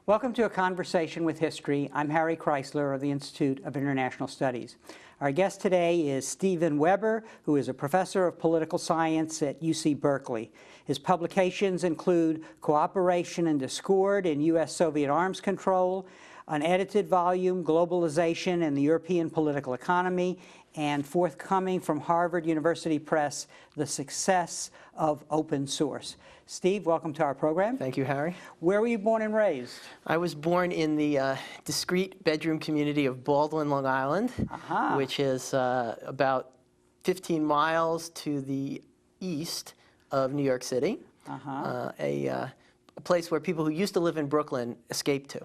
Welcome to A Conversation with History. I'm Harry Kreisler of the Institute of International Studies. Our guest today is Steven Weber, who is a professor of political science at UC Berkeley. His publications include Cooperation and Discord in U.S.-Soviet Arms Control, an edited volume, Globalization and the European Political Economy, and forthcoming from Harvard University Press, The Success of Open Source. Steve, welcome to our program. Thank you, Harry. Where were you born and raised? I was born in the discreet bedroom community of Baldwin, Long Island, which is about 15 miles to the east of New York City, a place where people who used to live in Brooklyn escaped to.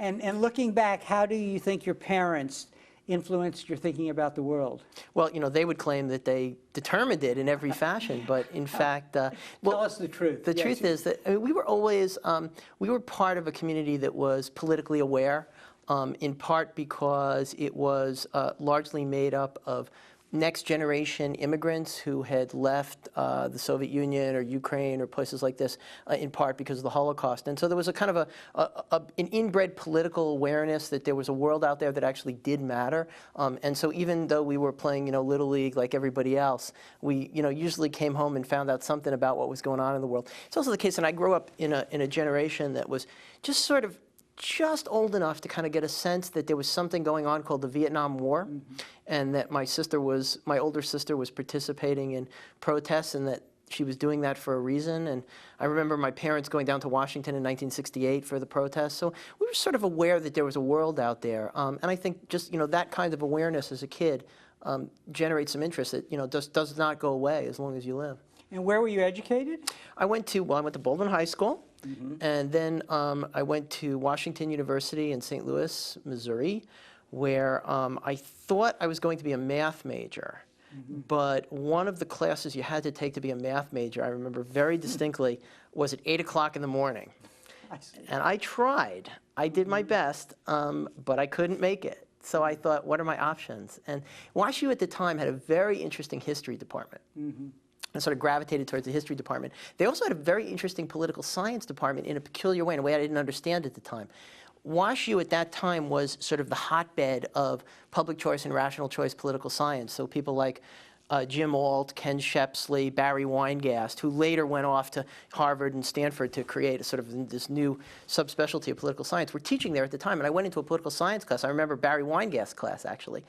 And looking back, how do you think your parents influenced your thinking about the world? Well, you know, they would claim that they determined it in every fashion, but in fact... Tell us the truth. The truth is that we were always, we were part of a community that was politically aware, in part because it was largely made up of next-generation immigrants who had left the Soviet Union or Ukraine or places like this, in part because of the Holocaust. And so there was a kind of an inbred political awareness that there was a world out there that actually did matter. And so even though we were playing, you know, Little League like everybody else, we, you know, usually came home and found out something about what was going on in the world. It's also the case, and I grew up in a generation that was just sort of just old enough to kind of get a sense that there was something going on called the Vietnam War, and that my older sister was participating in protests, and that she was doing that for a reason. And I remember my parents going down to Washington in 1968 for the protests. So we were sort of aware that there was a world out there. And I think just, you know, that kind of awareness as a kid generates some interest that, you know, does not go away as long as you live. And where were you educated? I went to Baldwin High School. And then I went to Washington University in St. Louis, Missouri, where I thought I was going to be a math major. But one of the classes you had to take to be a math major, I remember very distinctly, was at 8 o'clock in the morning. And I tried. I did my best, but I couldn't make it. So I thought, what are my options? And WashU at the time had a very interesting history department. And sort of gravitated towards the history department. They also had a very interesting political science department in a peculiar way, in a way I didn't understand at the time. WashU at that time was sort of the hotbed of public choice and rational choice political science. So people like Jim Ault, Ken Shepsley, Barry Weingast, who later went off to Harvard and Stanford to create a sort of this new subspecialty of political science, were teaching there at the time. And I went into a political science class. I remember Barry Weingast's class, actually.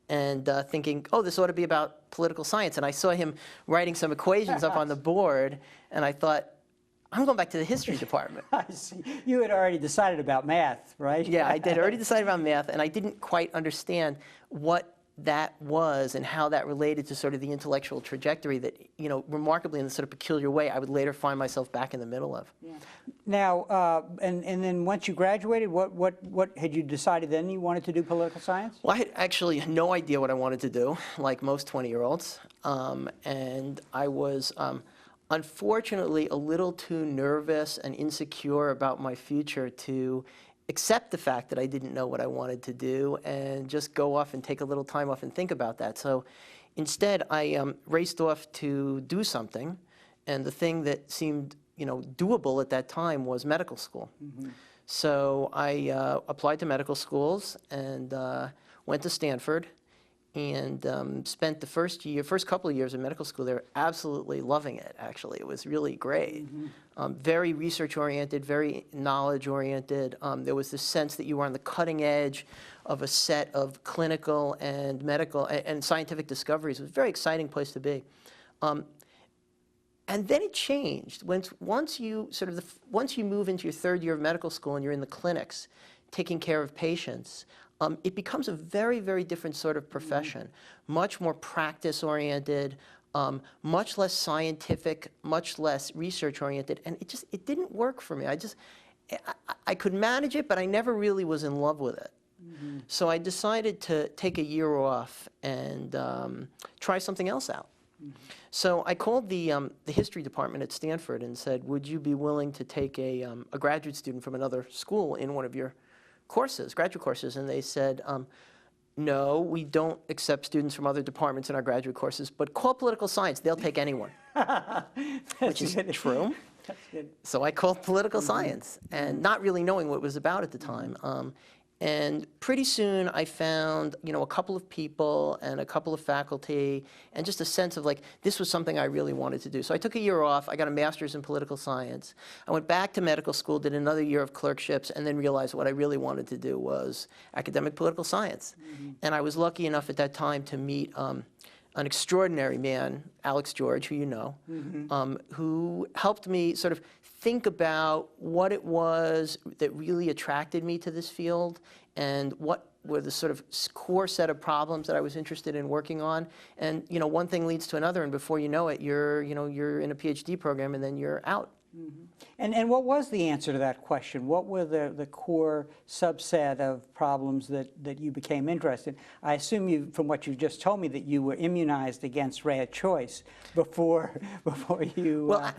And thinking, oh, this ought to be about political science. And I saw him writing some equations up on the board, and I thought, I'm going back to the history department. I see. You had already decided about math, right? Yeah, I did already decide about math, and I didn't quite understand what that was and how that related to sort of the intellectual trajectory that, you know, remarkably in a sort of peculiar way, I would later find myself back in the middle of. Yeah. Now, and then once you graduated, what had you decided then you wanted to do political science? Well, I had actually no idea what I wanted to do, like most 20-year-olds, and I was unfortunately a little too nervous and insecure about my future to accept the fact that I didn't know what I wanted to do and just go off and take a little time off and think about that. So instead, I raced off to do something, and the thing that seemed, you know, doable at that time was medical school. So I applied to medical schools and went to Stanford and spent the first couple of years in medical school there absolutely loving it, actually. It was really great. Very research-oriented, very knowledge-oriented. There was this sense that you were on the cutting edge of a set of clinical and medical and scientific discoveries. It was a very exciting place to be. And then it changed. Once you move into your third year of medical school and you're in the clinics taking care of patients, it becomes a very, very different sort of profession, much more practice-oriented, much less scientific, much less research-oriented, and it didn't work for me. I could manage it, but I never really was in love with it. So I decided to take a year off and try something else out. So I called the history department at Stanford and said, would you be willing to take a graduate student from another school in one of your courses, graduate courses? And they said, no, we don't accept students from other departments in our graduate courses, but call political science, they'll take anyone. Which is true. That's good. So I called political science, and not really knowing what it was about at the time. And pretty soon I found, a couple of people and a couple of faculty, and just a sense of like, this was something I really wanted to do. So I took a year off. I got a master's in political science. I went back to medical school, did another year of clerkships, and then realized what I really wanted to do was academic political science. And I was lucky enough at that time to meet an extraordinary man, Alex George, who you know, who helped me sort of think about what it was that really attracted me to this field and what were the sort of core set of problems that I was interested in working on. And one thing leads to another, and before you know it, you're in a PhD program, and then you're out. And what was the answer to that question? What were the core subset of problems that you became interested in? I assume from what you just told me, that you were immunized against rad choice before you... Well,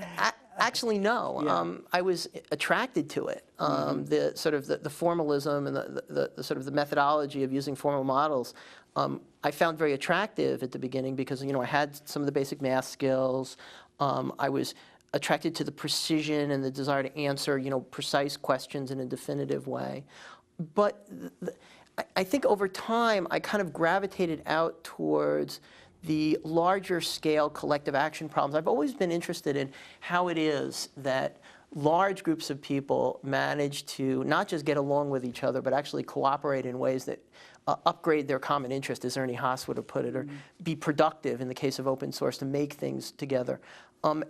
actually, no. Yeah. I was attracted to it. The sort of the formalism and the sort of the methodology of using formal models, I found very attractive at the beginning because I had some of the basic math skills. I was attracted to the precision and the desire to answer precise questions in a definitive way. But I think over time I kind of gravitated out towards the larger scale collective action problems. I've always been interested in how it is that large groups of people manage to not just get along with each other, but actually cooperate in ways that upgrade their common interest, as Ernie Haas would have put it, or be productive in the case of open source to make things together.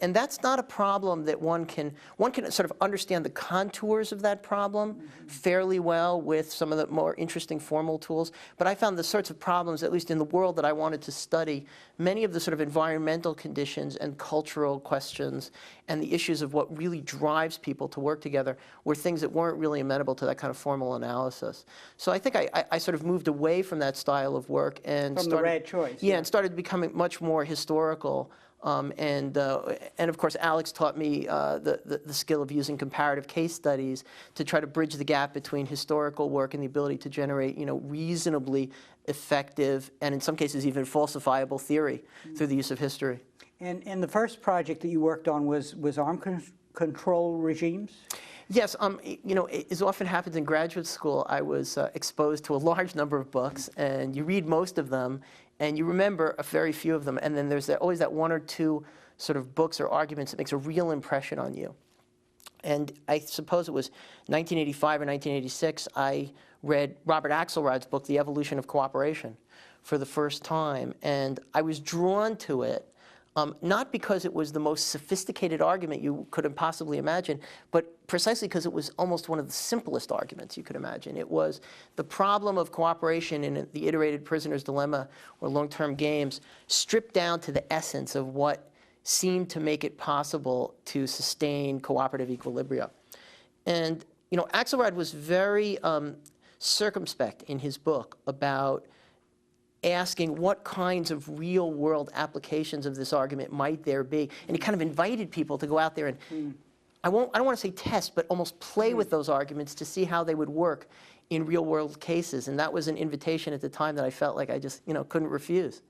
And that's not a problem that one can sort of understand the contours of that problem fairly well with some of the more interesting formal tools. But I found the sorts of problems, at least in the world that I wanted to study, many of the sort of environmental conditions and cultural questions and the issues of what really drives people to work together were things that weren't really amenable to that kind of formal analysis. So I think I sort of moved away from that style of work and From the rad choice. Yeah, and started becoming much more historical. And of course, Alex taught me the skill of using comparative case studies to try to bridge the gap between historical work and the ability to generate, reasonably effective and in some cases even falsifiable theory through the use of history. And the first project that you worked on was arms control regimes? Yes, as often happens in graduate school, I was exposed to a large number of books, and you read most of them, and you remember a very few of them, and then there's always that one or two sort of books or arguments that makes a real impression on you. And I suppose it was 1985 or 1986, I read Robert Axelrod's book, The Evolution of Cooperation, for the first time, and I was drawn to it. Not because it was the most sophisticated argument you could possibly imagine, but precisely because it was almost one of the simplest arguments you could imagine. It was the problem of cooperation in the iterated prisoner's dilemma or long-term games stripped down to the essence of what seemed to make it possible to sustain cooperative equilibria. And Axelrod was very circumspect in his book about asking what kinds of real-world applications of this argument might there be. And he kind of invited people to go out there and, I don't want to say test, but almost play with those arguments to see how they would work in real-world cases. And that was an invitation at the time that I felt like I just, couldn't refuse.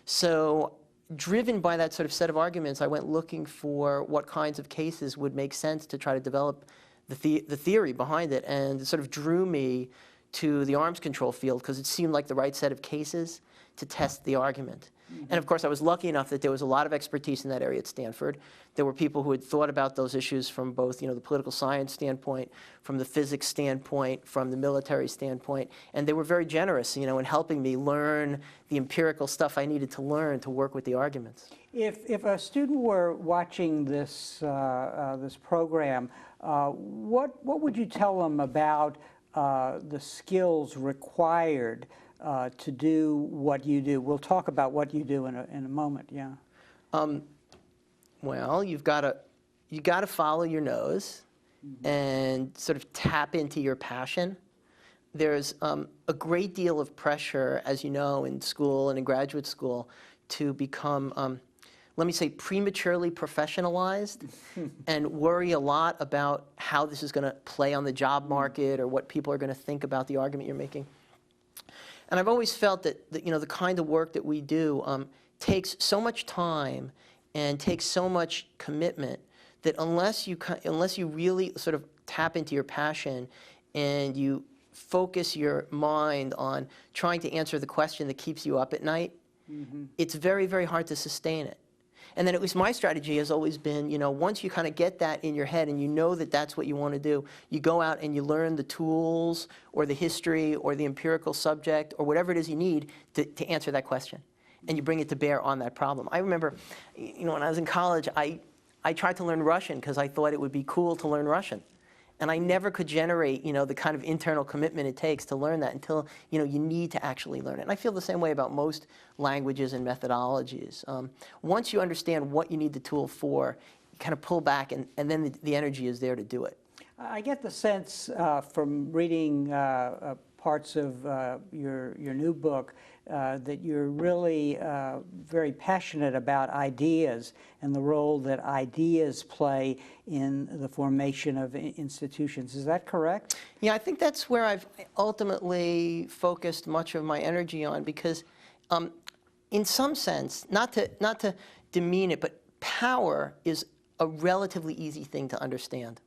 So driven by that sort of set of arguments, I went looking for what kinds of cases would make sense to try to develop the theory behind it. And it sort of drew me to the arms control field because it seemed like the right set of cases to test the argument. And of course, I was lucky enough that there was a lot of expertise in that area at Stanford. There were people who had thought about those issues from both, the political science standpoint, from the physics standpoint, from the military standpoint, and they were very generous, in helping me learn the empirical stuff I needed to learn to work with the arguments. If a student were watching this this program, what would you tell them about the skills required to do what you do? We'll talk about what you do in a moment. Yeah. Well, you got to follow your nose and sort of tap into your passion. There's a great deal of pressure, as you know, in school and in graduate school, to become, let me say, prematurely professionalized and worry a lot about how this is going to play on the job market or what people are going to think about the argument you're making. And I've always felt that the kind of work that we do takes so much time and takes so much commitment that unless you really sort of tap into your passion and you focus your mind on trying to answer the question that keeps you up at night, it's very, very hard to sustain it. And then at least my strategy has always been, once you kind of get that in your head and you know that that's what you want to do, you go out and you learn the tools or the history or the empirical subject or whatever it is you need to answer that question. And you bring it to bear on that problem. I remember, when I was in college, I tried to learn Russian because I thought it would be cool to learn Russian. And I never could generate, the kind of internal commitment it takes to learn that until, you need to actually learn it. And I feel the same way about most languages and methodologies. Once you understand what you need the tool for, you kind of pull back, and then the energy is there to do it. I get the sense from reading parts of your new book that you're really very passionate about ideas and the role that ideas play in the formation of institutions. Is that correct? Yeah, I think that's where I've ultimately focused much of my energy on, because in some sense, not to demean it, but power is a relatively easy thing to understand.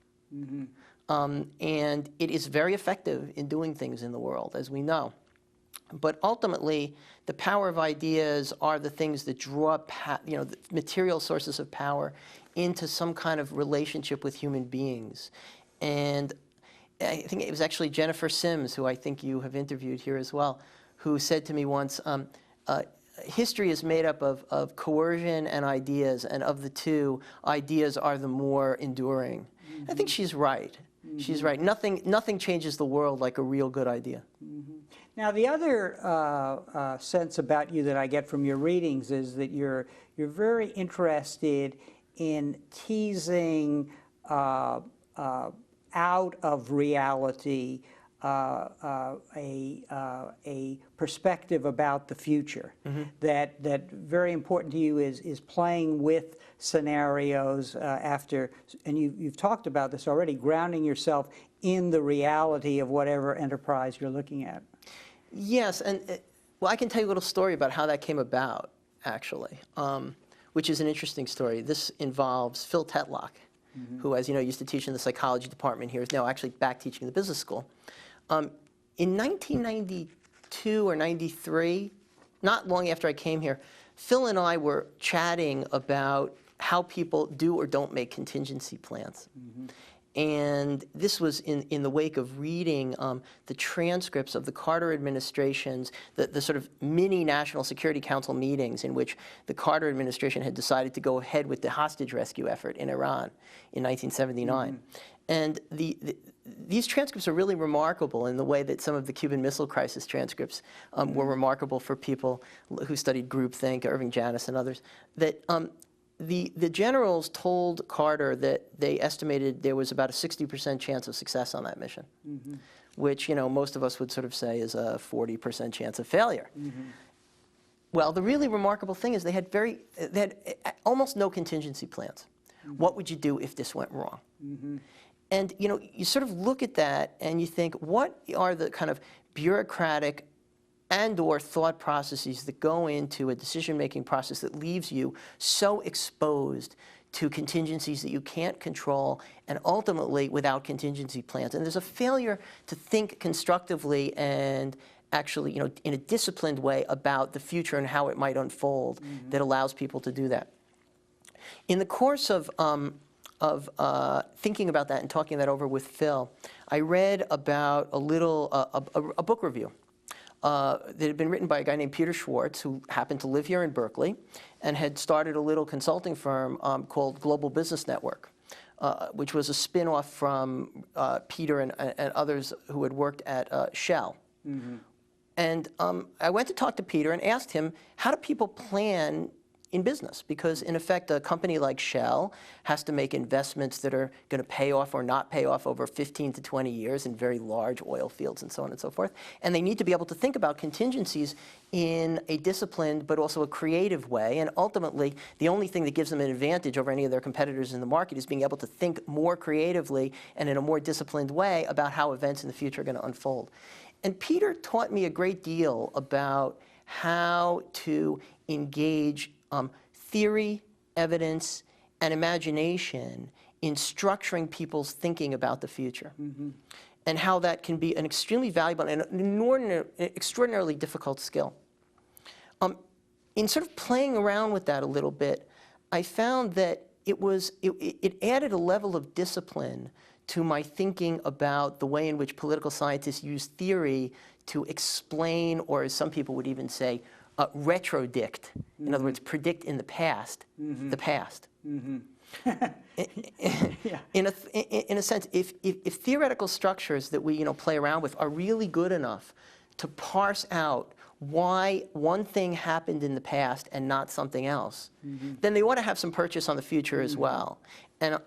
And it is very effective in doing things in the world, as we know. But ultimately, the power of ideas are the things that draw, the material sources of power into some kind of relationship with human beings. And I think it was actually Jennifer Sims, who I think you have interviewed here as well, who said to me once, history is made up of coercion and ideas, and of the two, ideas are the more enduring. I think she's right. She's right. Nothing changes the world like a real good idea. Now, the other sense about you that I get from your readings is that you're very interested in teasing out of reality a perspective about the future. That very important to you is playing with scenarios after, and you've talked about this already, grounding yourself in the reality of whatever enterprise you're looking at. Yes, and well, I can tell you a little story about how that came about, actually, which is an interesting story. This involves Phil Tetlock, who, as you know, used to teach in the psychology department here, is now actually back teaching in the business school. In 1992 or 93, not long after I came here, Phil and I were chatting about how people do or don't make contingency plans. And this was in the wake of reading the transcripts of the Carter administration's, the sort of mini National Security Council meetings in which the Carter administration had decided to go ahead with the hostage rescue effort in Iran in 1979. And these transcripts are really remarkable in the way that some of the Cuban Missile Crisis transcripts were remarkable for people who studied groupthink, Irving Janis and others, that the generals told Carter that they estimated there was about a 60% chance of success on that mission, which, most of us would sort of say is a 40% chance of failure. Well, the really remarkable thing is they had almost no contingency plans. What would you do if this went wrong? And, you sort of look at that and you think, what are the kind of bureaucratic and/or thought processes that go into a decision-making process that leaves you so exposed to contingencies that you can't control, and ultimately without contingency plans? And there's a failure to think constructively and actually, in a disciplined way about the future and how it might unfold that allows people to do that. In the course of thinking about that and talking that over with Phil, I read about a book review that had been written by a guy named Peter Schwartz, who happened to live here in Berkeley and had started a little consulting firm called Global Business Network, which was a spin-off from Peter and others who had worked at Shell. And I went to talk to Peter and asked him, how do people plan in business? Because in effect, a company like Shell has to make investments that are going to pay off or not pay off over 15 to 20 years in very large oil fields and so on and so forth. And they need to be able to think about contingencies in a disciplined but also a creative way. And ultimately, the only thing that gives them an advantage over any of their competitors in the market is being able to think more creatively and in a more disciplined way about how events in the future are going to unfold. And Peter taught me a great deal about how to engage theory, evidence, and imagination in structuring people's thinking about the future, and how that can be an extremely valuable and an extraordinarily difficult skill. In sort of playing around with that a little bit, I found that it added a level of discipline to my thinking about the way in which political scientists use theory to explain, or as some people would even say, retrodict. In other words, predict in the past, the past. In a sense, if theoretical structures that we play around with are really good enough to parse out why one thing happened in the past and not something else, then they ought to have some purchase on the future as well. And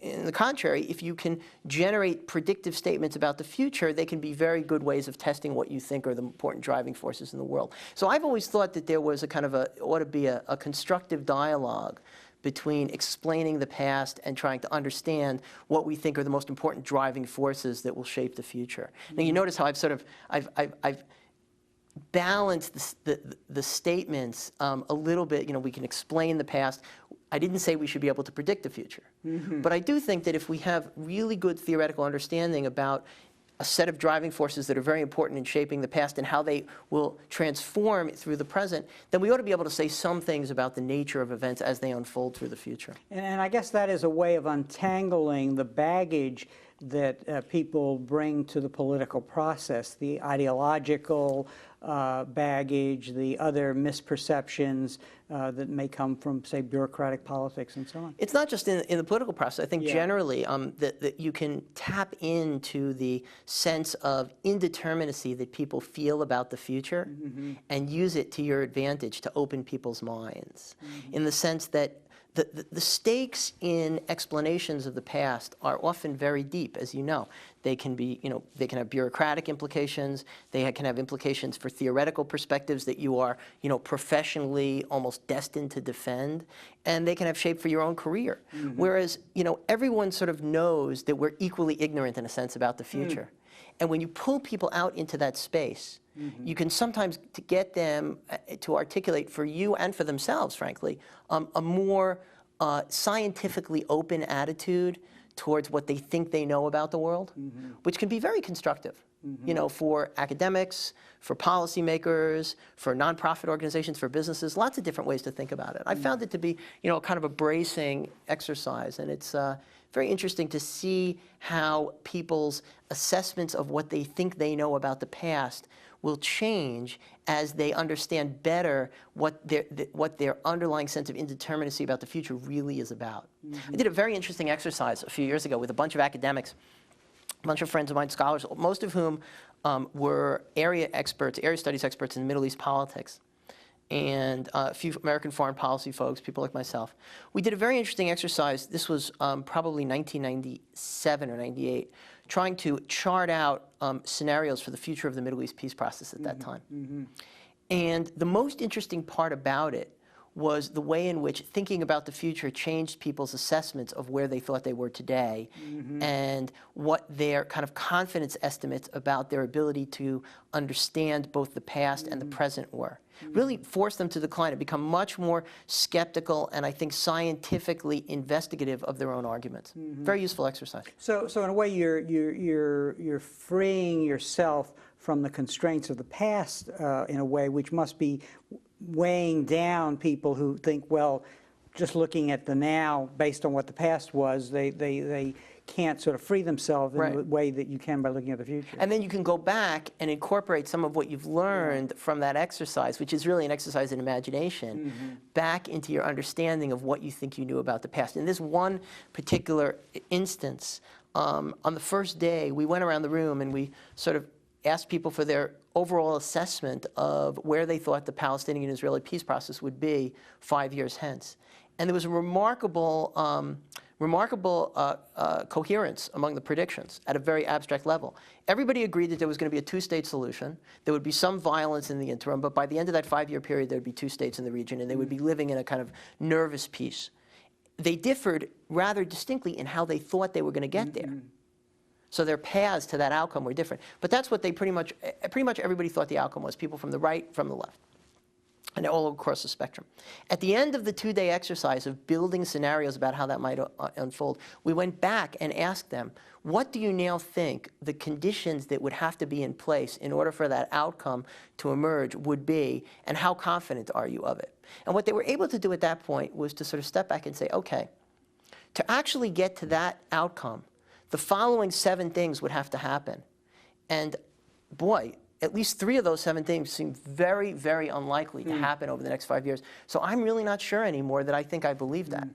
in the contrary, if you can generate predictive statements about the future, they can be very good ways of testing what you think are the important driving forces in the world. So I've always thought that there was ought to be a constructive dialogue between explaining the past and trying to understand what we think are the most important driving forces that will shape the future. Now you notice how I've balanced the statements a little bit. We can explain the past. I didn't say we should be able to predict the future. But I do think that if we have really good theoretical understanding about a set of driving forces that are very important in shaping the past and how they will transform through the present, then we ought to be able to say some things about the nature of events as they unfold through the future. And I guess that is a way of untangling the baggage that people bring to the political process, the ideological baggage, the other misperceptions that may come from, say, bureaucratic politics and so on. It's not just in the political process. I think generally that you can tap into the sense of indeterminacy that people feel about the future and use it to your advantage to open people's minds, in the sense that the stakes in explanations of the past are often very deep, as you know. They can be, they can have bureaucratic implications. They can have implications for theoretical perspectives that you are, professionally almost destined to defend. And they can have shape for your own career. Whereas, everyone sort of knows that we're equally ignorant in a sense about the future. And when you pull people out into that space, you can sometimes get them to articulate for you and for themselves, frankly, a more scientifically open attitude towards what they think they know about the world, which can be very constructive, for academics, for policymakers, for nonprofit organizations, for businesses, lots of different ways to think about it. I found it to be, kind of a bracing exercise, and it's very interesting to see how people's assessments of what they think they know about the past will change as they understand better what their underlying sense of indeterminacy about the future really is about. I did a very interesting exercise a few years ago with a bunch of academics, a bunch of friends of mine, scholars, most of whom were area studies experts in Middle East politics, and a few American foreign policy folks, people like myself. We did a very interesting exercise. This was probably 1997 or 98, trying to chart out scenarios for the future of the Middle East peace process at that time. And the most interesting part about it was the way in which thinking about the future changed people's assessments of where they thought they were today and what their kind of confidence estimates about their ability to understand both the past and the present were. Really forced them to decline and become much more skeptical and, I think, scientifically investigative of their own arguments. Very useful exercise. So in a way, you're freeing yourself from the constraints of the past in a way which must be weighing down people who think, well, just looking at the now based on what the past was, they can't sort of free themselves in the way that you can by looking at the future. And then you can go back and incorporate some of what you've learned from that exercise, which is really an exercise in imagination, back into your understanding of what you think you knew about the past. In this one particular instance, on the first day, we went around the room and we sort of asked people for their overall assessment of where they thought the Palestinian and Israeli peace process would be 5 years hence. And there was a remarkable coherence among the predictions at a very abstract level. Everybody agreed that there was going to be a two-state solution. There would be some violence in the interim, but by the end of that 5-year period, there would be two states in the region, and they would be living in a kind of nervous peace. They differed rather distinctly in how they thought they were going to get there. So their paths to that outcome were different. But that's what they pretty much everybody thought the outcome was, people from the right, from the left. and all across the spectrum. At the end of the 2-day exercise of building scenarios about how that might unfold, we went back and asked them, what do you now think the conditions that would have to be in place in order for that outcome to emerge would be, and how confident are you of it? And what they were able to do at that point was to sort of step back and say, okay, to actually get to that outcome, the following 7 things would have to happen. And boy, at least 3 of those 7 things seem very, very unlikely to happen over the next 5 years. So I'm really not sure anymore that I think I believe that.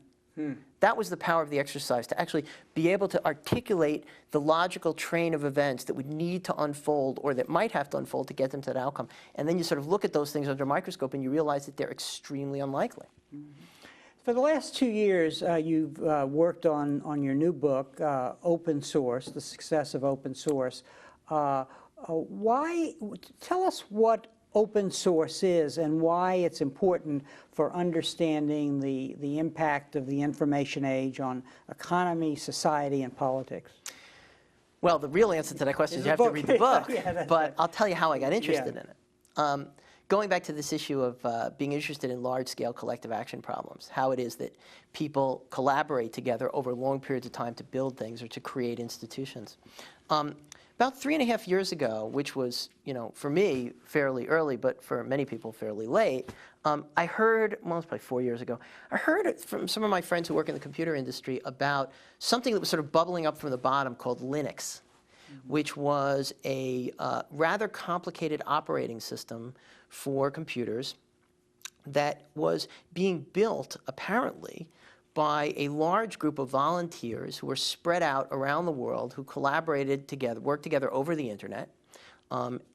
That was the power of the exercise, to actually be able to articulate the logical train of events that would need to unfold, or that might have to unfold to get them to that outcome. And then you sort of look at those things under a microscope and you realize that they're extremely unlikely. For the last 2 years, you've worked on your new book, Open Source, The Success of Open Source. Tell us what open source is and why it's important for understanding the impact of the information age on economy, society, and politics. Well, the real answer to that question is you have to read the book, but I'll tell you how I got interested in it. Going back to this issue of being interested in large-scale collective action problems, how it is that people collaborate together over long periods of time to build things or to create institutions. About 3.5 years ago, which was, for me, fairly early, but for many people fairly late, I heard, well, it was probably 4 years ago, I heard from some of my friends who work in the computer industry about something that was sort of bubbling up from the bottom called Linux, which was a rather complicated operating system for computers that was being built, apparently, by a large group of volunteers who were spread out around the world, who collaborated together, worked together over the internet,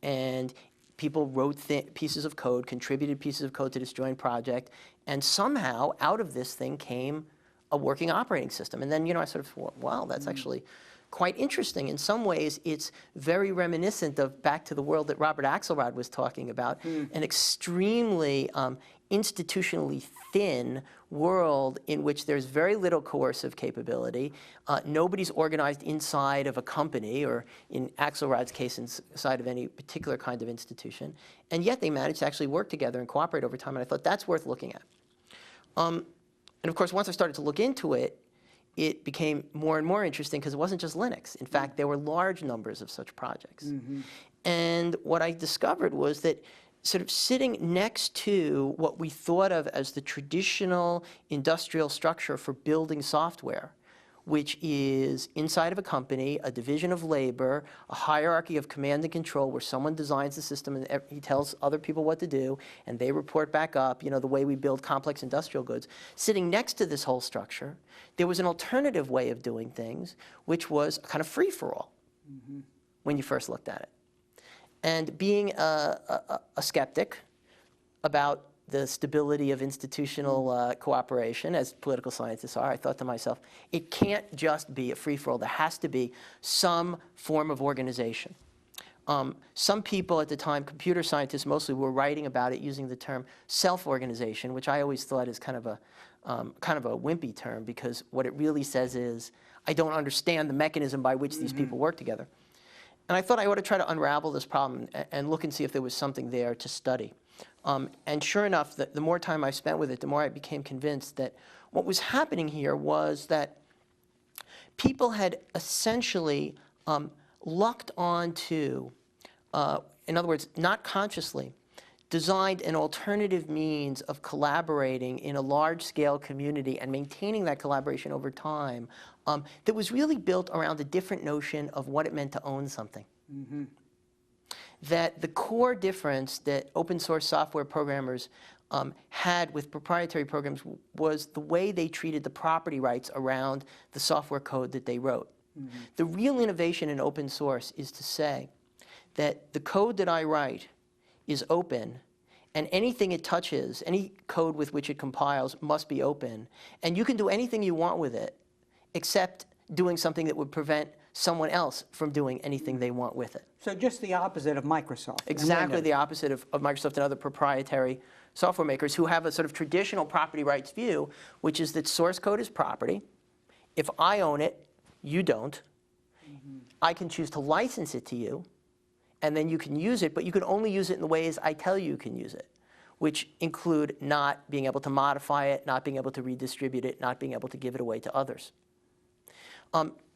and people wrote pieces of code, contributed pieces of code to this joint project, and somehow out of this thing came a working operating system. And then, I sort of thought, wow, that's actually quite interesting. In some ways, it's very reminiscent of back to the world that Robert Axelrod was talking about, an extremely institutionally thin world in which there's very little coercive capability. Nobody's organized inside of a company, or in Axelrod's case, inside of any particular kind of institution. And yet they managed to actually work together and cooperate over time. And I thought that's worth looking at. And of course, once I started to look into it, it became more and more interesting because it wasn't just Linux. In fact, there were large numbers of such projects. And what I discovered was that sort of sitting next to what we thought of as the traditional industrial structure for building software, which is inside of a company, a division of labor, a hierarchy of command and control where someone designs the system and he tells other people what to do, and they report back up, the way we build complex industrial goods. Sitting next to this whole structure, there was an alternative way of doing things, which was a kind of free-for-all when you first looked at it. And being a skeptic about the stability of institutional cooperation, as political scientists are, I thought to myself, it can't just be a free-for-all. There has to be some form of organization. Some people at the time, computer scientists mostly, were writing about it using the term self-organization, which I always thought is kind of a wimpy term, because what it really says is, I don't understand the mechanism by which these people work together. And I thought I ought to try to unravel this problem and look and see if there was something there to study. And sure enough, the more time I spent with it, the more I became convinced that what was happening here was that people had essentially lucked onto, in other words, not consciously, designed an alternative means of collaborating in a large-scale community and maintaining that collaboration over time that was really built around a different notion of what it meant to own something. That the core difference that open source software programmers had with proprietary programs was the way they treated the property rights around the software code that they wrote. The real innovation in open source is to say that the code that I write is open, and anything it touches, any code with which it compiles, must be open. And you can do anything you want with it, except doing something that would prevent someone else from doing anything they want with it. So just the opposite of Microsoft. Exactly the opposite of Microsoft and other proprietary software makers who have a sort of traditional property rights view, which is that source code is property. If I own it, you don't. I can choose to license it to you, and then you can use it, but you can only use it in the ways I tell you can use it. which include not being able to modify it, not being able to redistribute it, not being able to give it away to others.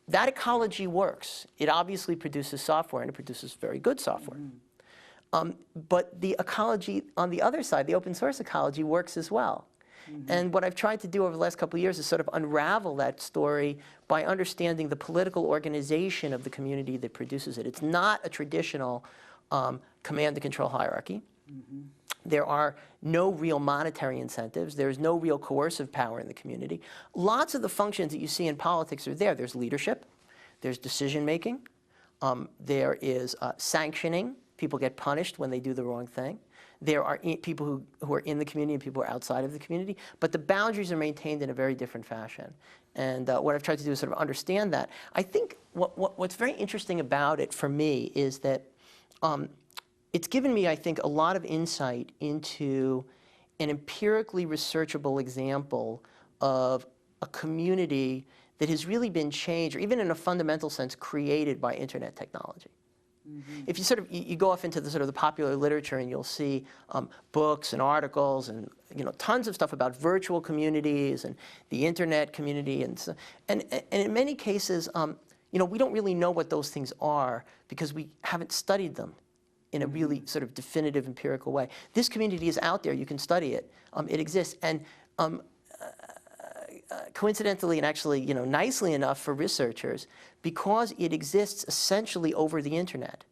That ecology works. It obviously produces software, and it produces very good software. But the ecology on the other side, the open source ecology, works as well. And what I've tried to do over the last couple of years is sort of unravel that story by understanding the political organization of the community that produces it. It's not a traditional command and control hierarchy. There are no real monetary incentives. There's no real coercive power in the community. Lots of the functions that you see in politics are there. There's leadership. There's decision making. There is sanctioning. People get punished when they do the wrong thing. There are people who are in the community and people who are outside of the community. But the boundaries are maintained in a very different fashion. And what I've tried to do is sort of understand that. I think what's very interesting about it for me is that it's given me, I think, a lot of insight into an empirically researchable example of a community that has really been changed, or even in a fundamental sense, created by internet technology. If you sort of you go off into the sort of the popular literature, and you'll see books and articles and tons of stuff about virtual communities and the internet community, and in many cases, we don't really know what those things are because we haven't studied them in a really sort of definitive empirical way. This community is out there. You can study it. It exists. And coincidentally, and actually nicely enough for researchers, because it exists essentially over the internet,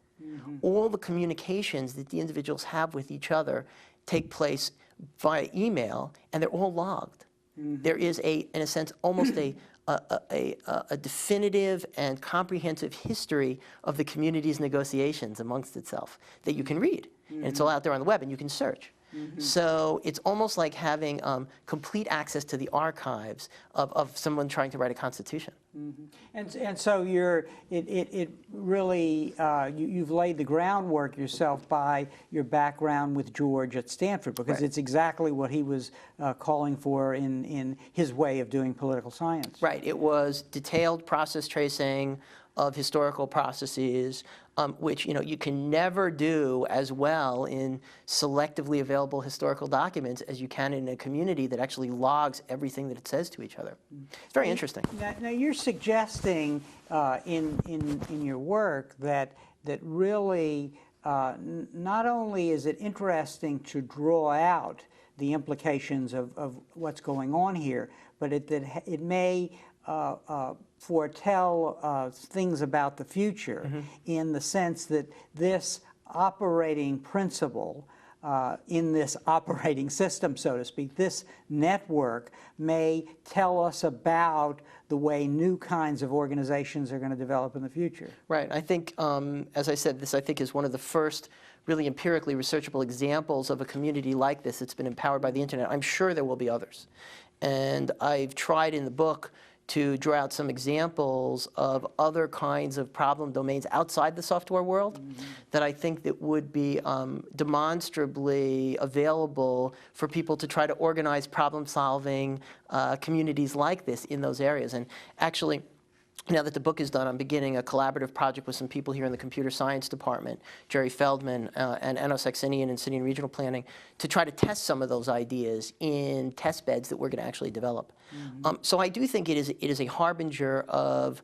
all the communications that the individuals have with each other take place via email, and they're all logged. There is in a sense, almost a definitive and comprehensive history of the community's negotiations amongst itself that you can read. And it's all out there on the web, and you can search. So it's almost like having complete access to the archives of someone trying to write a constitution. And so it really, you've laid the groundwork yourself by your background with George at Stanford, because it's exactly what he was calling for in his way of doing political science. Right. It was detailed process tracing of historical processes, which you can never do as well in selectively available historical documents as you can in a community that actually logs everything that it says to each other. It's very interesting. Now you're suggesting in your work that really not only is it interesting to draw out the implications of what's going on here, but that it may foretell things about the future in the sense that this operating principle in this operating system, so to speak, this network may tell us about the way new kinds of organizations are going to develop in the future. Right. I think, as I said, this I think is one of the first really empirically researchable examples of a community like this that's been empowered by the internet. I'm sure there will be others. And I've tried in the book to draw out some examples of other kinds of problem domains outside the software world that I think that would be demonstrably available for people to try to organize problem-solving communities like this in those areas. And actually, now that the book is done, I'm beginning a collaborative project with some people here in the computer science department, Jerry Feldman and Enno Saxenian in City and Regional Planning, to try to test some of those ideas in test beds that we're going to actually develop. So I do think it is a harbinger of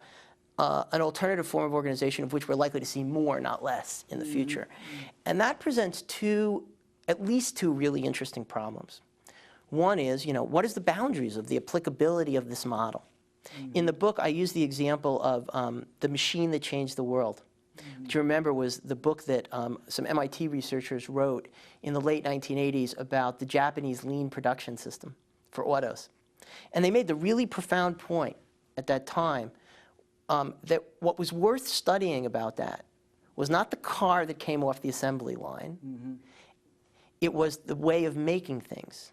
an alternative form of organization of which we're likely to see more, not less, in the future. And that presents at least two really interesting problems. One is, what is the boundaries of the applicability of this model? In the book, I use the example of The Machine That Changed the World, which you remember was the book that some MIT researchers wrote in the late 1980s about the Japanese lean production system for autos. And they made the really profound point at that time that what was worth studying about that was not the car that came off the assembly line. It was the way of making things.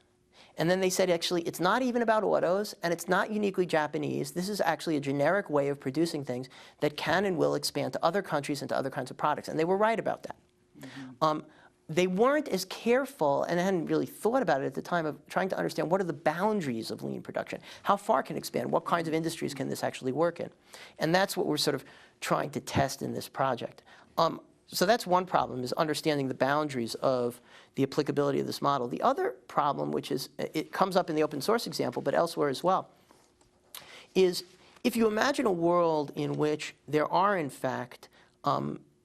And then they said, actually, it's not even about autos, and it's not uniquely Japanese. This is actually a generic way of producing things that can and will expand to other countries and to other kinds of products. And they were right about that. They weren't as careful, and hadn't really thought about it at the time, of trying to understand what are the boundaries of lean production. How far can it expand? What kinds of industries can this actually work in? And that's what we're sort of trying to test in this project. So that's one problem, is understanding the boundaries of the applicability of this model. The other problem, which is, it comes up in the open source example, but elsewhere as well, is if you imagine a world in which there are, in fact,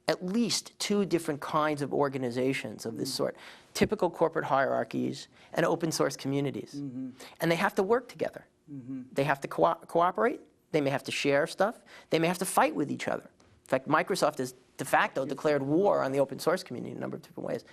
at least two different kinds of organizations of this sort, typical corporate hierarchies and open source communities. And they have to work together. They have to cooperate. They may have to share stuff. They may have to fight with each other. In fact, Microsoft has de facto declared war on the open source community in a number of different ways.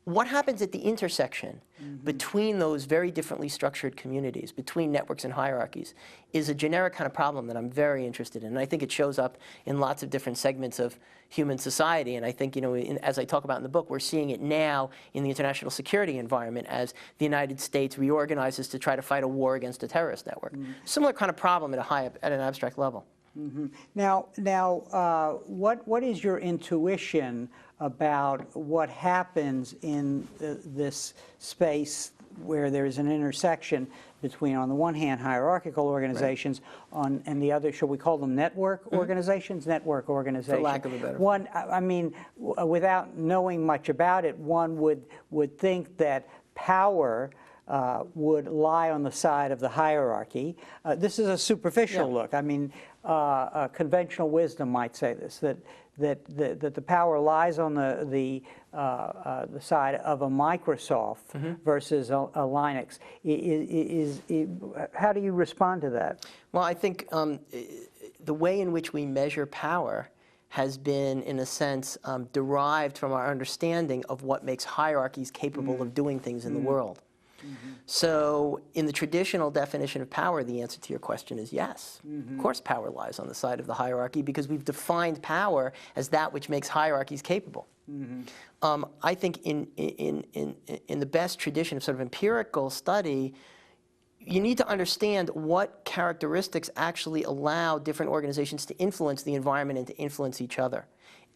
What happens at the intersection between those very differently structured communities, between networks and hierarchies, is a generic kind of problem that I'm very interested in. And I think it shows up in lots of different segments of human society. And I think, as I talk about in the book, we're seeing it now in the international security environment as the United States reorganizes to try to fight a war against a terrorist network. Similar kind of problem at an abstract level. Now, what is your intuition about what happens in this space where there is an intersection between, on the one hand, hierarchical organizations, and the other, shall we call them network organizations? Network organizations. For lack of a better. One, I mean, without knowing much about it, one would think that power would lie on the side of the hierarchy. This is a superficial look. I mean, conventional wisdom might say this, that the power lies on the side of a Microsoft versus a Linux. How do you respond to that? Well, I think the way in which we measure power has been, in a sense, derived from our understanding of what makes hierarchies capable of doing things in the world. So in the traditional definition of power, the answer to your question is yes. Of course power lies on the side of the hierarchy because we've defined power as that which makes hierarchies capable. I think in the best tradition of sort of empirical study, you need to understand what characteristics actually allow different organizations to influence the environment and to influence each other.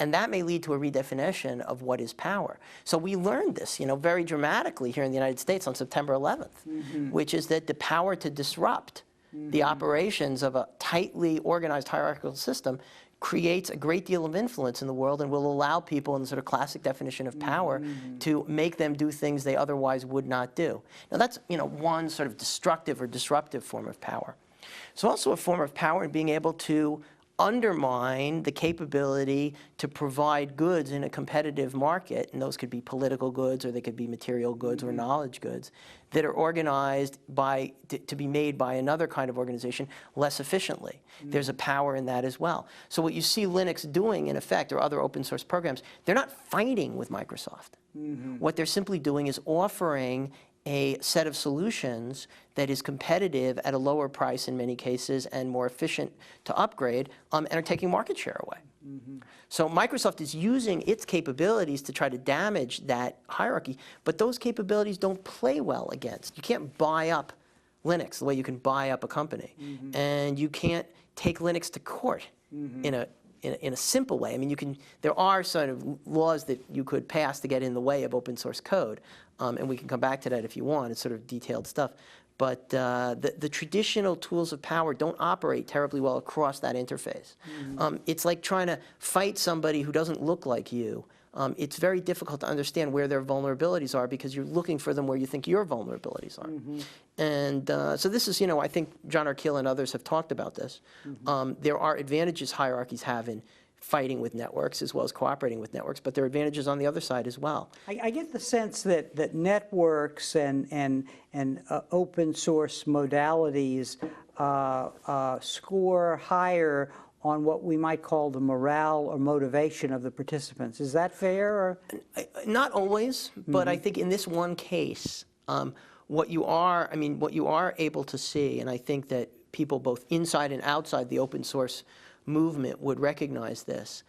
And that may lead to a redefinition of what is power. So we learned this, very dramatically here in the United States on September 11th, which is that the power to disrupt the operations of a tightly organized hierarchical system creates a great deal of influence in the world and will allow people, in the sort of classic definition of power, to make them do things they otherwise would not do. Now that's, one sort of destructive or disruptive form of power. It's also a form of power in being able to undermine the capability to provide goods in a competitive market, and those could be political goods or they could be material goods or knowledge goods that are organized to be made by another kind of organization less efficiently. There's a power in that as well. So what you see Linux doing, in effect, or other open source programs, they're not fighting with Microsoft. What they're simply doing is offering a set of solutions that is competitive at a lower price in many cases and more efficient to upgrade, and are taking market share away. So Microsoft is using its capabilities to try to damage that hierarchy, but those capabilities don't play well against. You can't buy up Linux the way you can buy up a company, and you can't take Linux to court in a simple way. I mean, there are sort of laws that you could pass to get in the way of open source code, and we can come back to that if you want. It's sort of detailed stuff. But the traditional tools of power don't operate terribly well across that interface. It's like trying to fight somebody who doesn't look like you. It's very difficult to understand where their vulnerabilities are because you're looking for them where you think your vulnerabilities are. And so this is, I think John Arkeel and others have talked about this. There are advantages hierarchies have in fighting with networks as well as cooperating with networks, but there are advantages on the other side as well. I get the sense that networks and open source modalities score higher on what we might call the morale or motivation of the participants. Is that fair? Or? Not always, but I think in this one case, what you are able to see, and I think that people both inside and outside the open source movement would recognize this,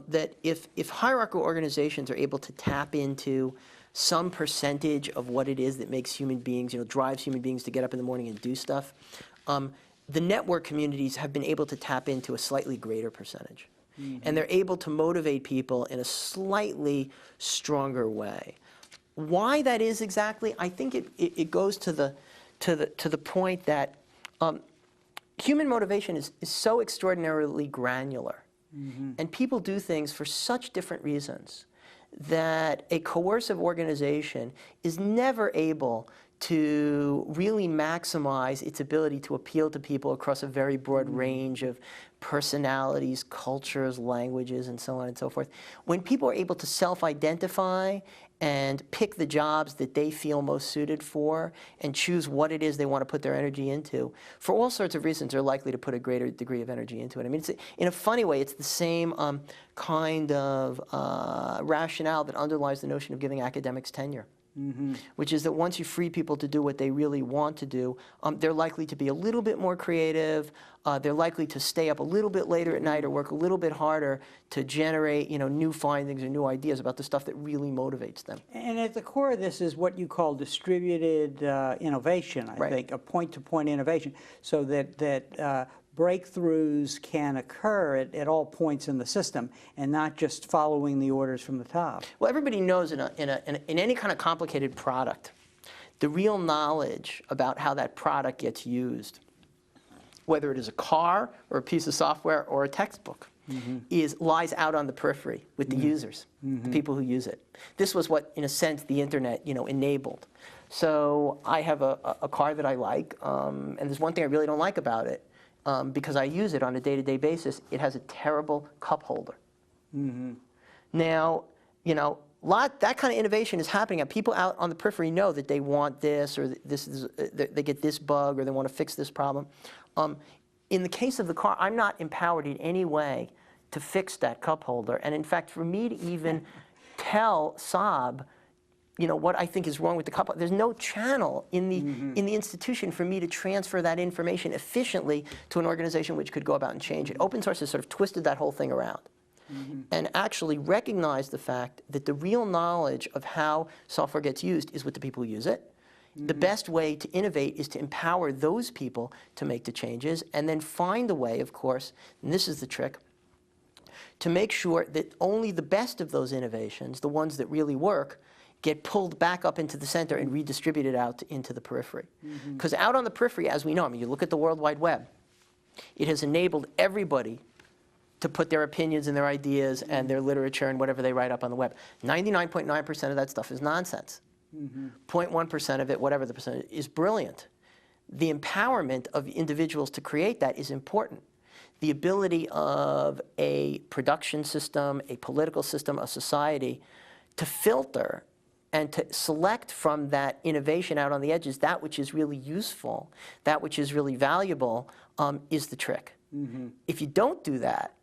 that if hierarchical organizations are able to tap into some percentage of what it is that makes human beings, drives human beings to get up in the morning and do stuff, the network communities have been able to tap into a slightly greater percentage. And they're able to motivate people in a slightly stronger way. Why that is exactly, I think it goes to the point that human motivation is so extraordinarily granular And people do things for such different reasons that a coercive organization is never able to really maximize its ability to appeal to people across a very broad range of personalities, cultures, languages, and so on and so forth. When people are able to self-identify and pick the jobs that they feel most suited for and choose what it is they want to put their energy into, for all sorts of reasons, they're likely to put a greater degree of energy into it. I mean, in a funny way, it's the same kind of rationale that underlies the notion of giving academics tenure. Which is that once you free people to do what they really want to do, they're likely to be a little bit more creative. They're likely to stay up a little bit later at night or work a little bit harder to generate, new findings or new ideas about the stuff that really motivates them. And at the core of this is what you call distributed innovation, I think, a point-to-point innovation, so that breakthroughs can occur at all points in the system and not just following the orders from the top. Well, everybody knows in any kind of complicated product, the real knowledge about how that product gets used, whether it is a car or a piece of software or a textbook, lies out on the periphery with the users, the people who use it. This was what, in a sense, the internet enabled. So I have a car that I like, and there's one thing I really don't like about it. Because I use it on a day-to-day basis, it has a terrible cup holder. Now, that kind of innovation is happening. And people out on the periphery know that they want this, or they get this bug, or they want to fix this problem. In the case of the car, I'm not empowered in any way to fix that cup holder. And in fact, for me to even tell Saab, what I think is wrong with the cup. There's no channel in the institution for me to transfer that information efficiently to an organization which could go about and change it. Open source has sort of twisted that whole thing around and actually recognized the fact that the real knowledge of how software gets used is with the people who use it. The best way to innovate is to empower those people to make the changes and then find a way, of course, and this is the trick, to make sure that only the best of those innovations, the ones that really work, get pulled back up into the center and redistributed out into the periphery. Because out on the periphery, as we know, you look at the World Wide Web, it has enabled everybody to put their opinions and their ideas and their literature and whatever they write up on the web. 99.9% of that stuff is nonsense. 0.1% of it, whatever the percentage, is brilliant. The empowerment of individuals to create that is important. The ability of a production system, a political system, a society to filter and to select from that innovation out on the edges that which is really useful, that which is really valuable, is the trick. If you don't do that,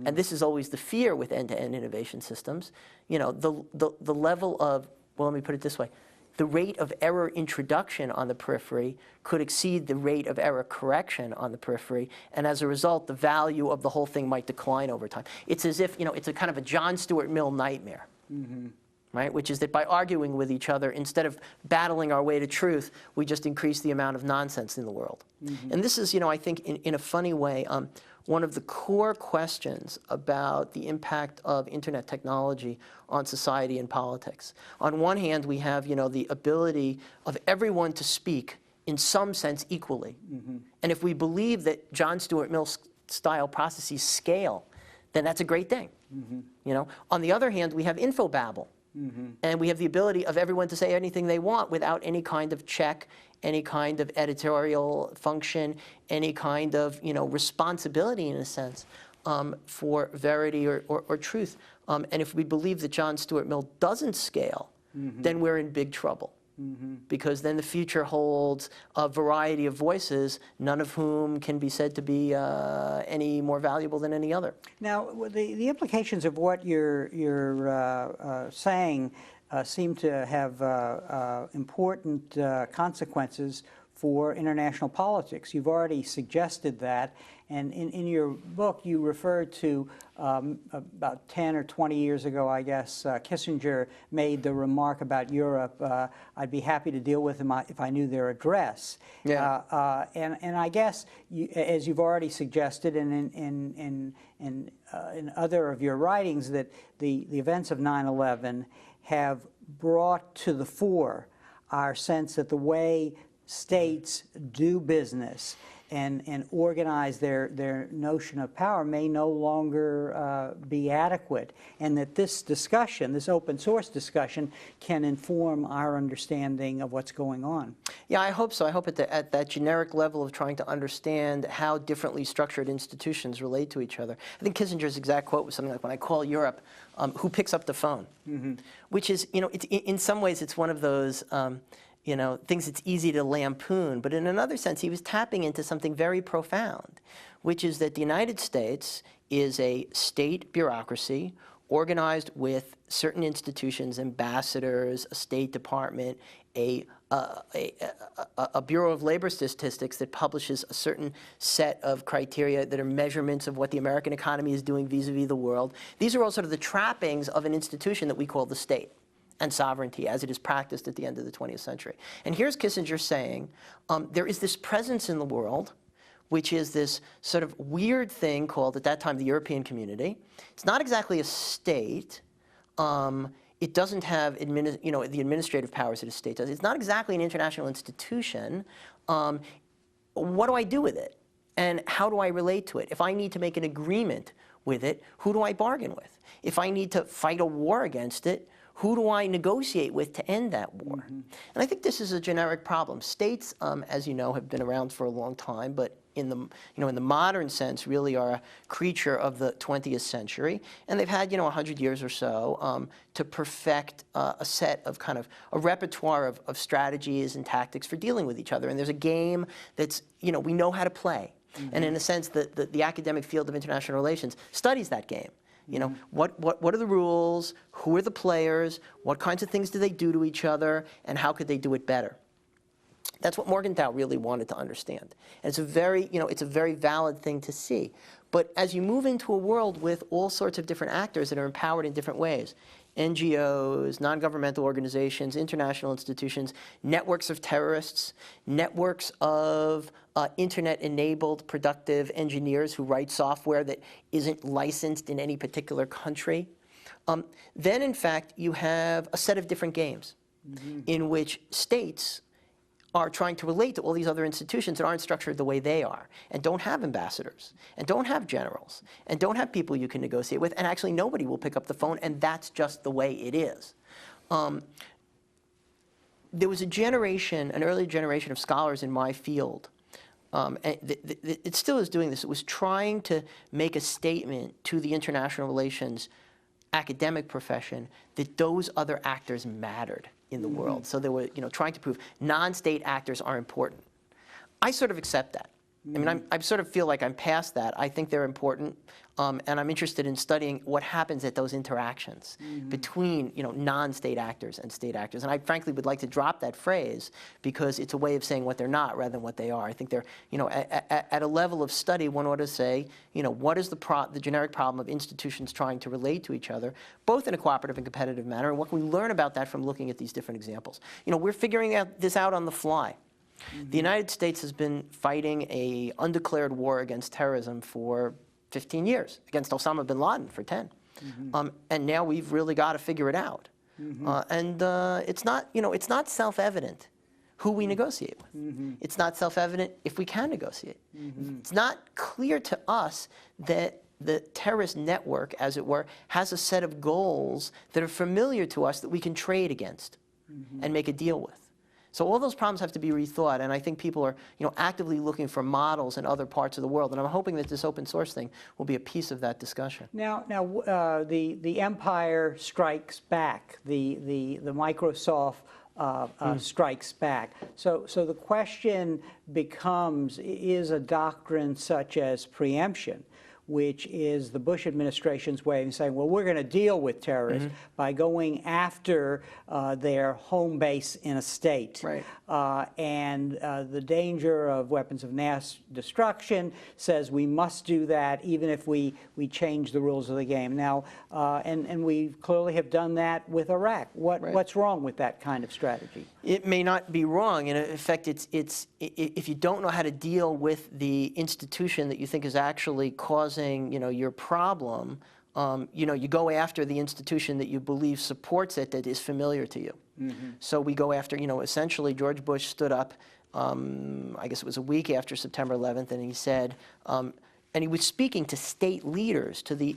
and this is always the fear with end-to-end innovation systems, the level of, well, let me put it this way, the rate of error introduction on the periphery could exceed the rate of error correction on the periphery, and as a result, the value of the whole thing might decline over time. It's as if, it's a kind of a John Stuart Mill nightmare. Right? Which is that by arguing with each other, instead of battling our way to truth, we just increase the amount of nonsense in the world. And this is, I think, in a funny way, one of the core questions about the impact of internet technology on society and politics. On one hand, we have, the ability of everyone to speak in some sense equally. And if we believe that John Stuart Mill style processes scale, then that's a great thing. On the other hand, we have infobabble. And we have the ability of everyone to say anything they want without any kind of check, any kind of editorial function, any kind of responsibility in a sense for verity or truth. And if we believe that John Stuart Mill doesn't scale, then we're in big trouble. Because then the future holds a variety of voices, none of whom can be said to be any more valuable than any other. Now, the implications of what you're saying seem to have important consequences for international politics. You've already suggested that, and in your book you referred to about 10 or 20 years ago, I guess, Kissinger made the remark about Europe, I'd be happy to deal with them if I knew their address. And I guess, as you've already suggested, and in other of your writings, that the events of 9/11 have brought to the fore our sense that the way states do business and organize their notion of power may no longer be adequate, and that this discussion, this open source discussion, can inform our understanding of what's going on. Yeah, I hope so. I hope at that generic level of trying to understand how differently structured institutions relate to each other. I think Kissinger's exact quote was something like, when I call Europe, who picks up the phone? Mm-hmm. Which is, it's, in some ways, it's one of those things that's easy to lampoon, but in another sense, he was tapping into something very profound, which is that the United States is a state bureaucracy organized with certain institutions, ambassadors, a State Department, a Bureau of Labor Statistics that publishes a certain set of criteria that are measurements of what the American economy is doing vis-a-vis the world. These are all sort of the trappings of an institution that we call the state and sovereignty as it is practiced at the end of the 20th century. And here's Kissinger saying, there is this presence in the world, which is this sort of weird thing called, at that time, the European Community. It's not exactly a state. It doesn't have the administrative powers that a state does. It's not exactly an international institution. What do I do with it? And how do I relate to it? If I need to make an agreement with it, who do I bargain with? If I need to fight a war against it, who do I negotiate with to end that war? Mm-hmm. And I think this is a generic problem. States, as you know, have been around for a long time, but in the modern sense, really are a creature of the 20th century, and they've had 100 years or so to perfect a set of a repertoire of strategies and tactics for dealing with each other. And there's a game that's we know how to play, mm-hmm. and in a sense, the academic field of international relations studies that game. What are the rules? Who are the players? What kinds of things do they do to each other? And how could they do it better? That's what Morgenthau really wanted to understand. And it's a very valid thing to see. But as you move into a world with all sorts of different actors that are empowered in different ways, NGOs, non-governmental organizations, international institutions, networks of terrorists, networks of internet-enabled productive engineers who write software that isn't licensed in any particular country, then in fact you have a set of different games mm-hmm. in which states are trying to relate to all these other institutions that aren't structured the way they are, and don't have ambassadors, and don't have generals, and don't have people you can negotiate with, and actually nobody will pick up the phone, and that's just the way it is. There was an early generation of scholars in my field, and it still is doing this. It was trying to make a statement to the international relations academic profession that those other actors mattered in the world. So they were, trying to prove non-state actors are important. I sort of accept that. I mean, I sort of feel like I'm past that. I think they're important, and I'm interested in studying what happens at those interactions between, non-state actors and state actors. And I frankly would like to drop that phrase because it's a way of saying what they're not rather than what they are. I think they're, at a level of study, one ought to say, what is the generic problem of institutions trying to relate to each other, both in a cooperative and competitive manner, and what can we learn about that from looking at these different examples? We're figuring this out on the fly. Mm-hmm. The United States has been fighting an undeclared war against terrorism for 15 years, against Osama bin Laden for 10. Mm-hmm. And now we've really got to figure it out. Mm-hmm. It's not self-evident who we negotiate with. Mm-hmm. It's not self-evident if we can negotiate. Mm-hmm. It's not clear to us that the terrorist network, as it were, has a set of goals that are familiar to us that we can trade against and make a deal with. So all those problems have to be rethought, and I think people are, actively looking for models in other parts of the world, and I'm hoping that this open source thing will be a piece of that discussion. Now, the empire strikes back. The Microsoft strikes back. So the question becomes: is a doctrine such as preemption, which is the Bush administration's way of saying, well, we're going to deal with terrorists by going after their home base in a state. Right. And the danger of weapons of mass destruction says we must do that even if we change the rules of the game. Now, and we clearly have done that with Iraq. What's wrong with that kind of strategy? It may not be wrong. In fact, if you don't know how to deal with the institution that you think is actually causing your problem, you go after the institution that you believe supports it, that is familiar to you. So we go after, essentially George Bush stood up I guess it was a week after September 11th, and he said, and he was speaking to state leaders, to the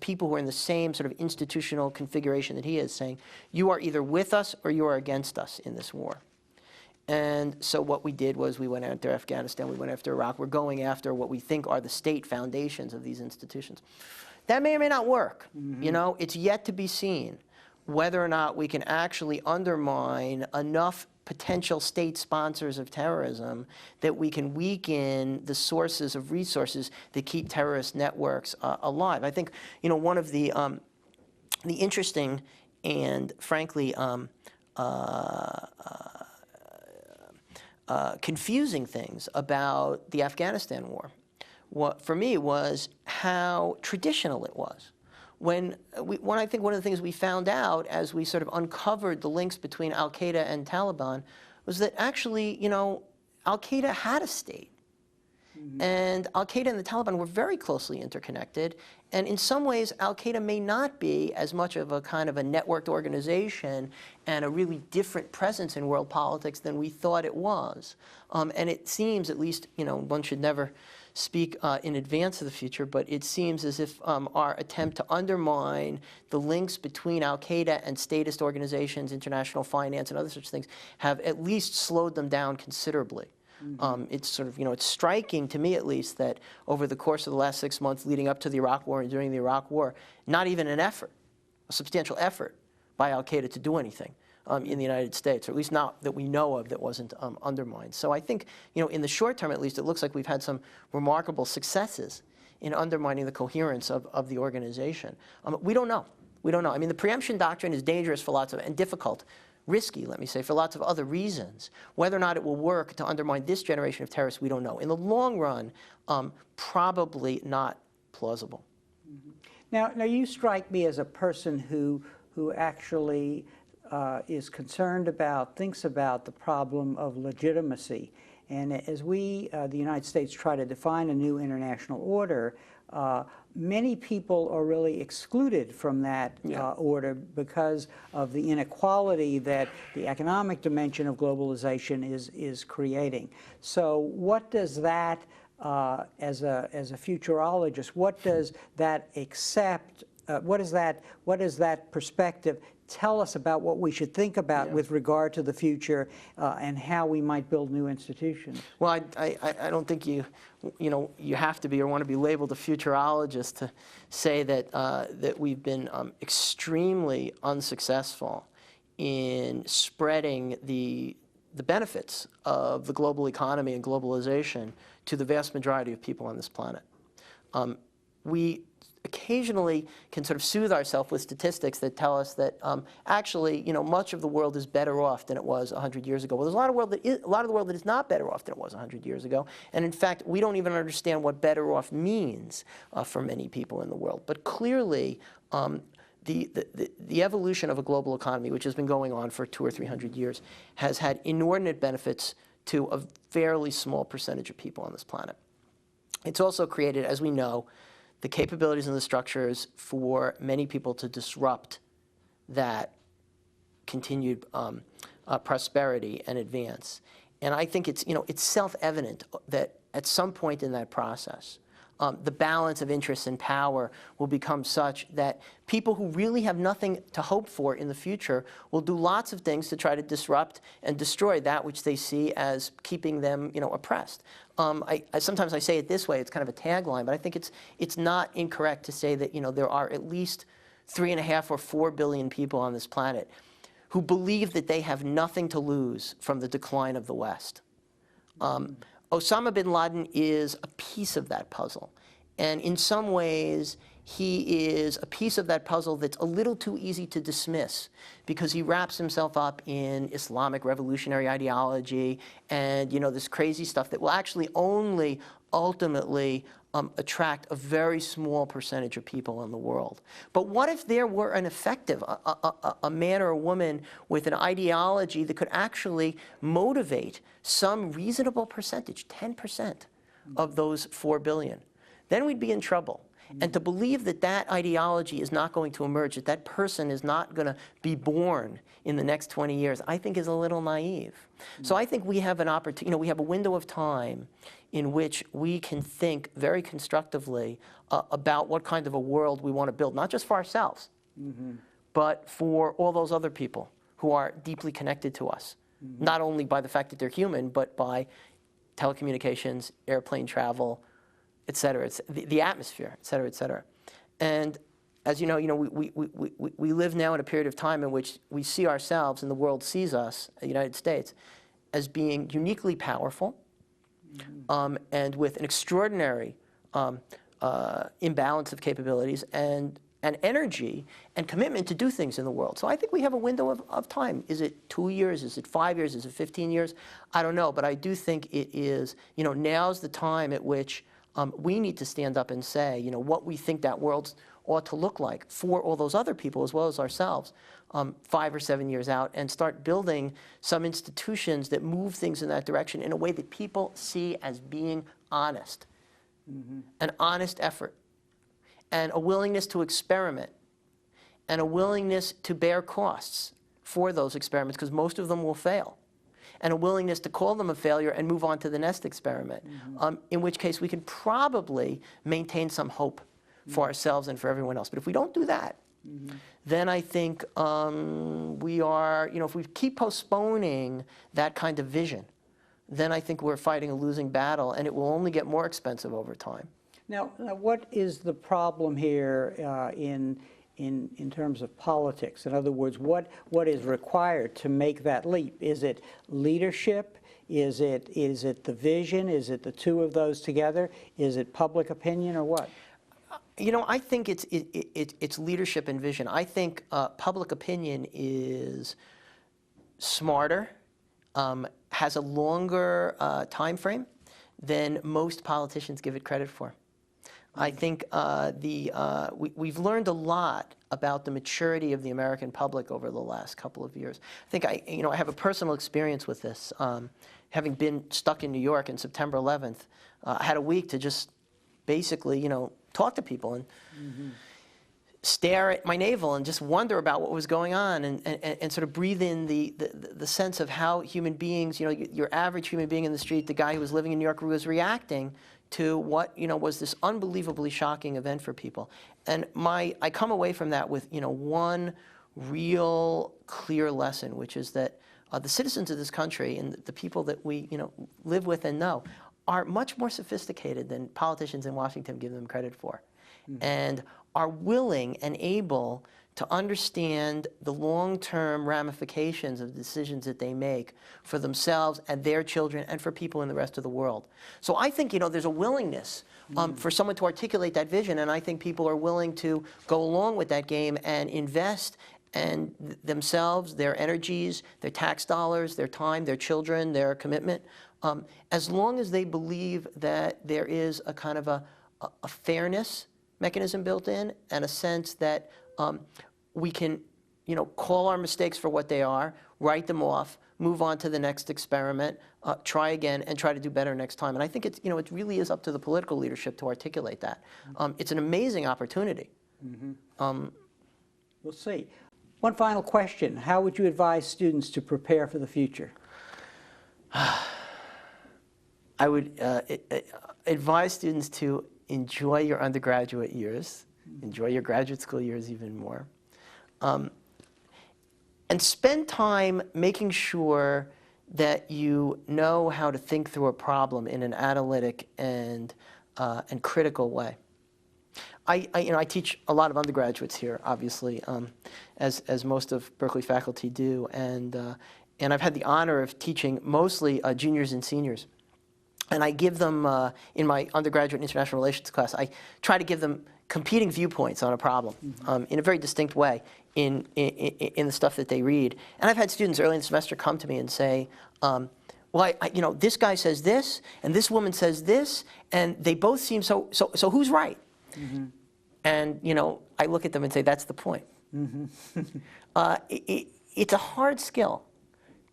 people who are in the same sort of institutional configuration that he is, saying, you are either with us or you are against us in this war. And so what we did was we went after Afghanistan, we went after Iraq. We're going after what we think are the state foundations of these institutions. That may or may not work. You know, it's yet to be seen whether or not we can actually undermine enough potential state sponsors of terrorism that we can weaken the sources of resources that keep terrorist networks alive. I think, you know, one of the interesting and frankly confusing things about the Afghanistan war, for me, was how traditional it was. When I think one of the things we found out as we sort of uncovered the links between al-Qaeda and Taliban was that actually, you know, al-Qaeda had a state. And al-Qaeda and the Taliban were very closely interconnected. And in some ways, al-Qaeda may not be as much of a kind of a networked organization and a really different presence in world politics than we thought it was. And it seems, at least, you know, one should never speak in advance of the future, but it seems as if our attempt to undermine the links between al-Qaeda and statist organizations, international finance, and other such things have at least slowed them down considerably. It's sort of, you know, it's striking to me at least that over the course of the last 6 months leading up to the Iraq War and during the Iraq War, not even an effort, a substantial effort by al-Qaeda to do anything in the United States, or at least not that we know of, that wasn't undermined. So I think, you know, in the short term at least, it looks like we've had some remarkable successes in undermining the coherence of the organization. We don't know. We don't know. I mean, the preemption doctrine is dangerous for lots of, and difficult, risky, let me say, for lots of other reasons. Whether or not it will work to undermine this generation of terrorists, we don't know. In the long run, probably not plausible. Now you strike me as a person who actually is concerned about, thinks about the problem of legitimacy. And as we, the United States, try to define a new international order, many people are really excluded from that order because of the inequality that the economic dimension of globalization is creating. So what does that, as a futurologist, what does that accept, what does that perspective tell us about what we should think about with regard to the future and how we might build new institutions? Well, I don't think you have to be or want to be labeled a futurologist to say that that we've been extremely unsuccessful in spreading the benefits of the global economy and globalization to the vast majority of people on this planet. We occasionally can sort of soothe ourselves with statistics that tell us that actually, you know, much of the world is better off than it was 100 years ago. Well, there's a lot of the world that is not better off than it was 100 years ago. And in fact, we don't even understand what better off means for many people in the world. But clearly, the evolution of a global economy, which has been going on for 200 or 300 years, has had inordinate benefits to a fairly small percentage of people on this planet. It's also created, as we know, the capabilities and the structures for many people to disrupt that continued prosperity and advance. And I think it's, you know, it's self-evident that at some point in that process, the balance of interests and power will become such that people who really have nothing to hope for in the future will do lots of things to try to disrupt and destroy that which they see as keeping them, you know, oppressed. Sometimes I say it this way, it's kind of a tagline, but I think it's not incorrect to say that, you know, there are at least 3.5 or 4 billion people on this planet who believe that they have nothing to lose from the decline of the West. Osama bin Laden is a piece of that puzzle. And in some ways, he is a piece of that puzzle that's a little too easy to dismiss because he wraps himself up in Islamic revolutionary ideology and, you know, this crazy stuff that will actually only ultimately attract a very small percentage of people in the world. But what if there were an effective, a man or a woman with an ideology that could actually motivate some reasonable percentage, 10% of those 4 billion? Then we'd be in trouble. And to believe that that ideology is not going to emerge, that that person is not going to be born in the next 20 years, I think is a little naive. So I think we have an opportunity, we have a window of time in which we can think very constructively about what kind of a world we want to build, not just for ourselves, but for all those other people who are deeply connected to us, not only by the fact that they're human, but by telecommunications, airplane travel, et cetera, the atmosphere, et cetera, et cetera. And as you know, we live now in a period of time in which we see ourselves, and the world sees us, the United States, as being uniquely powerful, and with an extraordinary imbalance of capabilities and energy and commitment to do things in the world. So I think we have a window of time. Is it 2 years? Is it 5 years? Is it 15 years? I don't know, but I do think it is, now's the time at which we need to stand up and say, what we think that world ought to look like for all those other people as well as ourselves 5 or 7 years out, and start building some institutions that move things in that direction in a way that people see as being honest, an honest effort, and a willingness to experiment, and a willingness to bear costs for those experiments, because most of them will fail, and a willingness to call them a failure and move on to the next experiment, in which case we can probably maintain some hope for ourselves and for everyone else. But if we don't do that, then I think we are, if we keep postponing that kind of vision, then I think we're fighting a losing battle, and it will only get more expensive over time. Now what is the problem here in terms of politics? In other words, what is required to make that leap? Is it leadership? Is it the vision? Is it the two of those together? Is it public opinion, or what? I think it's leadership and vision. I think public opinion is smarter, has a longer time frame than most politicians give it credit for. I think we've learned a lot about the maturity of the American public over the last couple of years. I think I have a personal experience with this. Having been stuck in New York on September 11th, I had a week to just basically, talk to people and stare at my navel and just wonder about what was going on, and sort of breathe in the sense of how human beings, your average human being in the street, the guy who was living in New York, was reacting to what was this unbelievably shocking event for people. And I come away from that with one real clear lesson, which is that the citizens of this country and the people that we live with and know are much more sophisticated than politicians in Washington give them credit for, and are willing and able to understand the long-term ramifications of the decisions that they make for themselves and their children and for people in the rest of the world. So I think, there's a willingness for someone to articulate that vision, and I think people are willing to go along with that game and invest and themselves, their energies, their tax dollars, their time, their children, their commitment, as long as they believe that there is a kind of a fairness mechanism built in, and a sense that we can, call our mistakes for what they are, write them off, move on to the next experiment, try again, and try to do better next time. And I think it really is up to the political leadership to articulate that. It's an amazing opportunity. We'll see. One final question. How would you advise students to prepare for the future? I would advise students to enjoy your undergraduate years, enjoy your graduate school years even more, and spend time making sure that you know how to think through a problem in an analytic and critical way. I teach a lot of undergraduates here, obviously, as most of Berkeley faculty do, and I've had the honor of teaching mostly juniors and seniors. And I give them, in my undergraduate international relations class, I try to give them competing viewpoints on a problem in a very distinct way in the stuff that they read. And I've had students early in the semester come to me and say, well, this guy says this, and this woman says this, and they both seem so who's right? And, I look at them and say, that's the point. It's a hard skill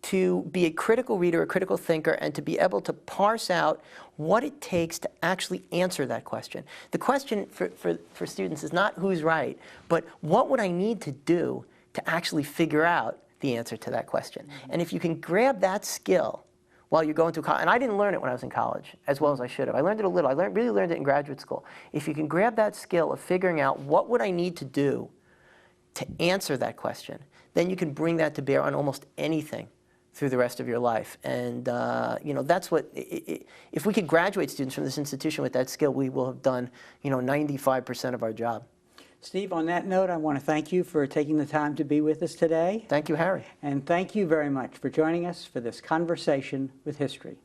to be a critical reader, a critical thinker, and to be able to parse out what it takes to actually answer that question. The question for students is not who's right, but what would I need to do to actually figure out the answer to that question. And if you can grab that skill while you're going through college, and I didn't learn it when I was in college as well as I should have. I learned it a little. I really learned it in graduate school. If you can grab that skill of figuring out what would I need to do to answer that question, then you can bring that to bear on almost anything through the rest of your life. And you know, that's what, if we could graduate students from this institution with that skill, we will have done, you know, 95% of our job. Steve, on that note, I want to thank you for taking the time to be with us today. Thank you, Harry. And thank you very much for joining us for this conversation with history.